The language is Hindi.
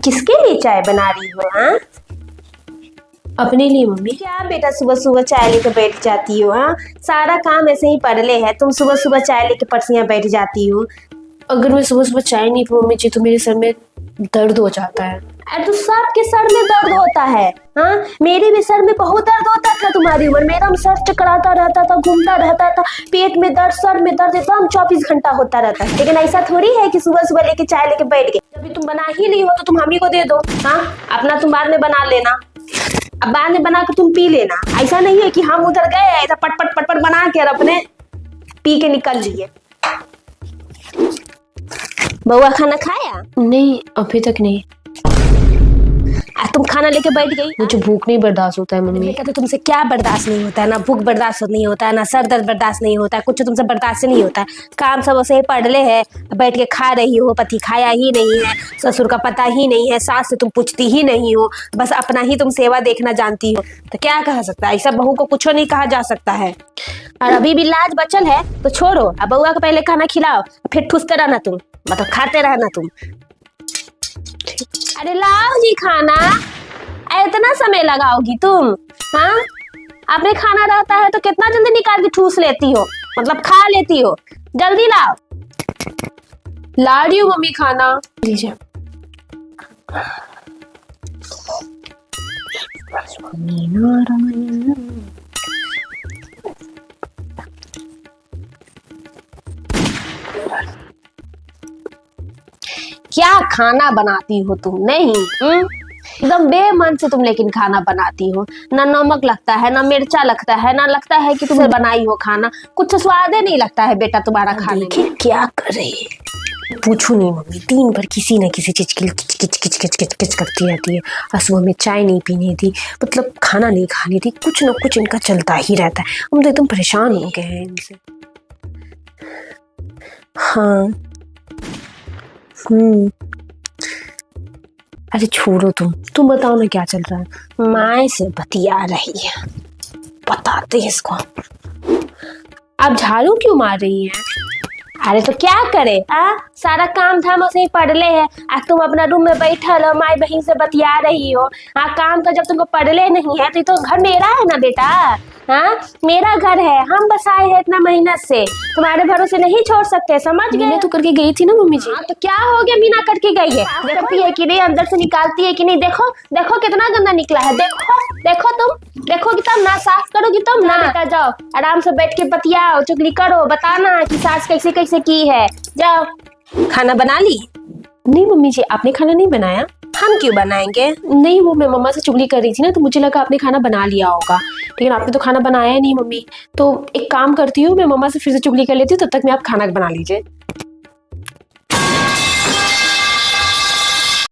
किसके लिए चाय बना रही हो? हाँ, अपने लिए मम्मी। क्या बेटा सुबह सुबह चाय लेके बैठ जाती हो? हाँ, सारा काम ऐसे ही पड़ले है, तुम सुबह सुबह चाय लेके पटसियां बैठ जाती हो। अगर मैं सुबह सुबह चाय नहीं पीऊँ मम्मी जी तो मेरे सर में दर्द हो जाता है। अरे तो सबके सर में दर्द होता है। हाँ, मेरे भी सर में बहुत दर्द होता था तुम्हारी उम्र। मेरा सर चकराता रहता था, घूमता रहता था, पेट में दर्द, सर में दर्द एकदम 24 घंटा होता रहता है। लेकिन ऐसा थोड़ी है कि सुबह सुबह लेके चाय लेके बैठ गए। जब तुम बना ही ली हो तो तुम हम ही को दे दो। हाँ, अपना तुम बाद में बना लेना, अब बाद में बना के तुम पी लेना। ऐसा नहीं है कि हम उधर गए ऐसा पटपट पटपट बना के और अपने पी के निकल लिए। बउआ खाना खाया? नहीं, अभी तक नहीं। तुम खाना लेके बैठ गई। मुझे भूख नहीं बर्दाश्त होता है मम्मी। तो तुमसे क्या बर्दाश्त नहीं होता है? ना भूख बर्दाश्त नहीं होता है, ना सर दर्द बर्दाश्त नहीं होता है, कुछ तुमसे बर्दाश्त नहीं होता है। काम सब ऐसे ही पड़ले है, बैठ के खा रही हो, पति खाया ही नहीं है, ससुर का पता ही नहीं है, सास से तुम पूछती ही नहीं हो, बस अपना ही तुम सेवा देखना जानती हो। तो क्या कह सकता है? ऐसा बहू को कुछ नहीं कहा जा सकता है। और अभी भी लाज बचल है तो छोड़ो, अब बउआ को पहले खाना खिलाओ, फिर ठूसते रहना तुम, मतलब खाते रहना तुम। अरे लाओ जी खाना, इतना समय लगाओगी तुम? हाँ, आपने खाना रहता है तो कितना जल्दी निकाल के ठूस लेती हो, मतलब खा लेती हो। जल्दी लाओ। ला रही हूँ मम्मी खाना, लीजिए। क्या खाना बनाती हो तुम? नहीं, एकदम बेमन से तुम लेकिन खाना बनाती हो। ना नमक लगता है, ना मिर्चा लगता है, ना लगता है कि तुमने बनाई हो खाना। कुछ स्वाद ही नहीं लगता है बेटा तुम्हारा खाने में। क्या करे, पूछू नहीं मम्मी, दिन भर किसी न किसी चीज के लिए किच किच किच किच किच किच करती रहती है। और सुबह में चाय नहीं पीनी थी, मतलब खाना नहीं खानी थी, कुछ न कुछ इनका चलता ही रहता है। हम तो एकदम परेशान हो गए हैं इनसे। हाँ, अरे छोड़ो, तुम बताओ ना क्या चल रहा है। माँ से बतिया रही है, बताते हैं इसको। आप झाड़ू क्यों मार रही हैं? अरे तो क्या करे, सारा काम धाम ऐसे ही पड़ले है। आज तुम अपना रूम में बैठल हो, माई बहन से बतिया रही हो। काम का जब तुमको पड़ले नहीं है तो घर मेरा है ना बेटा। हाँ, मेरा घर है, हम बसाए हैं इतना मेहनत से, तुम्हारे भरोसे नहीं छोड़ सकते, समझ गए? तो करके गई थी ना मम्मी जी। तो क्या हो गया, बिना करके गई है? करती है कि नहीं, अंदर से निकालती है कि नहीं? देखो देखो कितना गंदा निकला है, देखो देखो, तुम देखोगी तब ना, साफ करोगी तब ना। बेटा जाओ, आराम से बैठ के बतियाओ, चुगली करो, बताना कि सास कैसे कैसे की है। जाओ, खाना बना ली? नहीं मम्मी जी, आपने खाना नहीं बनाया। हम क्यों बनाएंगे? नहीं, वो मैं मम्मा से चुगली कर रही थी ना, तो मुझे लगा आपने खाना बना लिया होगा, लेकिन आपने तो खाना बनाया नहीं मम्मी। तो एक काम करती हूँ, मैं मम्मा से फिर से चुगली कर लेती हूँ, तब तक मैं आप खाना बना लीजिए।